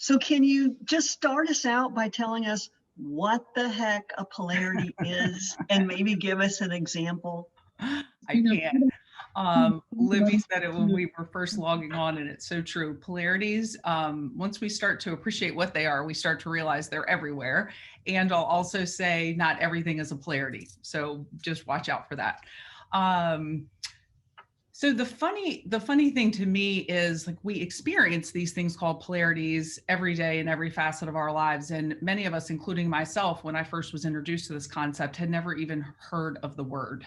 So can you just start us out by telling us what the heck a polarity is and maybe give us an example? I can. Libby said it when we were first logging on, and it's so true. Polarities, once we start to appreciate what they are, we start to realize they're everywhere. And I'll also say not everything is a polarity. So just watch out for that. Um, so the funny thing to me is like we experience these things called polarities every day in every facet of our lives. And many of us, including myself, when I first was introduced to this concept, had never even heard of the word.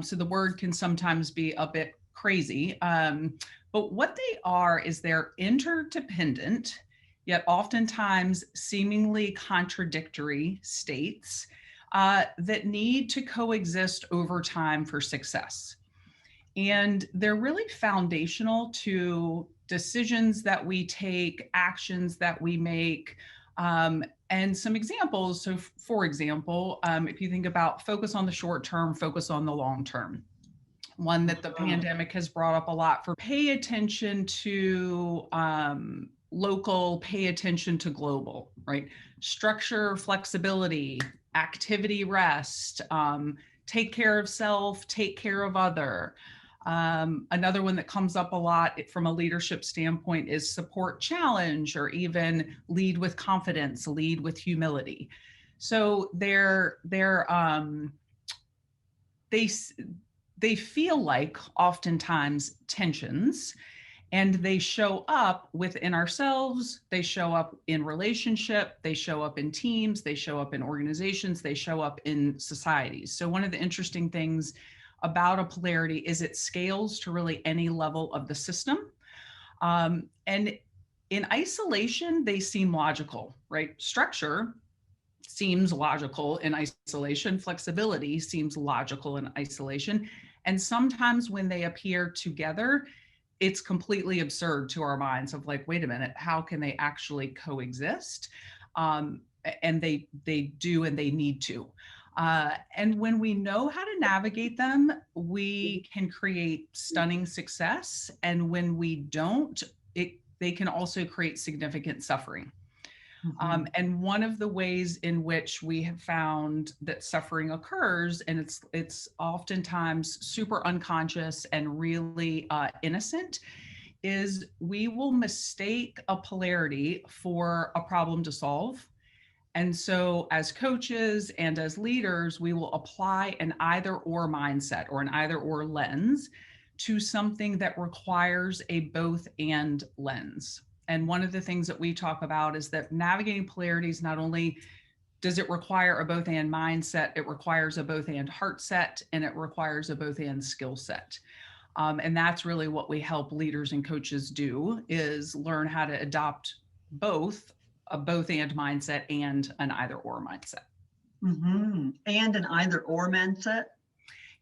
So the word can sometimes be a bit crazy. But what they are is they're interdependent, yet oftentimes seemingly contradictory states that need to coexist over time for success. And they're really foundational to decisions that we take, actions that we make. And some examples. So, for example, if you think about focus on the short term, focus on the long term, one that the pandemic has brought up a lot for pay attention to local, pay attention to global, right? Structure, flexibility, activity, rest, take care of self, take care of other. Another one that comes up a lot from a leadership standpoint is support challenge, or even lead with confidence, lead with humility. So they they feel like oftentimes tensions, and they show up within ourselves, they show up in relationship, they show up in teams, they show up in organizations, they show up in societies. So one of the interesting things about a polarity is it scales to really any level of the system. And in isolation, they seem logical, right? Structure seems logical in isolation, flexibility seems logical in isolation. And sometimes when they appear together, it's completely absurd to our minds of like, wait a minute, how can they actually coexist? And they do, and they need to. And when we know how to navigate them, we can create stunning success. And when we don't, they can also create significant suffering. And one of the ways in which we have found that suffering occurs, and it's oftentimes super unconscious and really innocent, is we will mistake a polarity for a problem to solve. And so, as coaches and as leaders, we will apply an either or mindset or an either or lens to something that requires a both and lens. And one of the things that we talk about is that navigating polarities, not only does it require a both and mindset, it requires a both and heart set, and it requires a both and skill set. And that's really what we help leaders and coaches do, is learn how to adopt both a both and mindset and an either or mindset. And an either or mindset.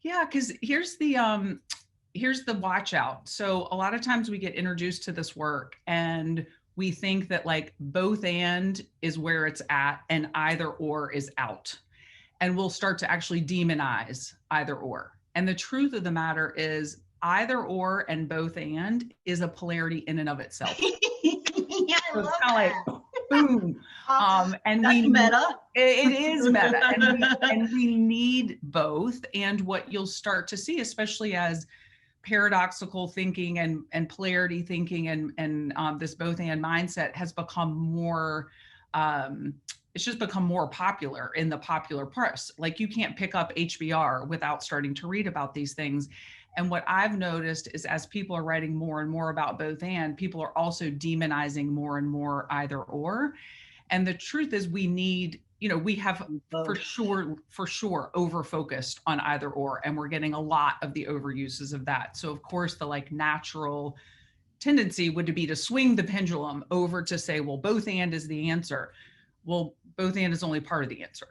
Yeah, because here's the watch out. So a lot of times we get introduced to this work and we think that like both and is where it's at and either or is out. And we'll start to actually demonize either or. And the truth of the matter is either or and both and is a polarity in and of itself. Yeah, I So love it's kind of that. like boom. And That's meta. it is meta, and we need both. And what you'll start to see, especially as paradoxical thinking and polarity thinking and this both and mindset has become more, it's just become more popular in the popular press. Like you can't pick up HBR without starting to read about these things. And what I've noticed is as people are writing more and more about both and, people are also demonizing more and more either or. And the truth is we need, we have for sure over focused on either or, and we're getting a lot of the overuses of that. So of course the like natural tendency would be to swing the pendulum over to say, well, both and is the answer. Well, both and is only part of the answer.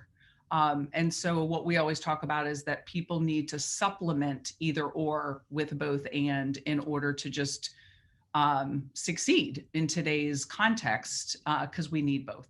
And so what we always talk about is that people need to supplement either or with both and in order to just succeed in today's context, because we need both.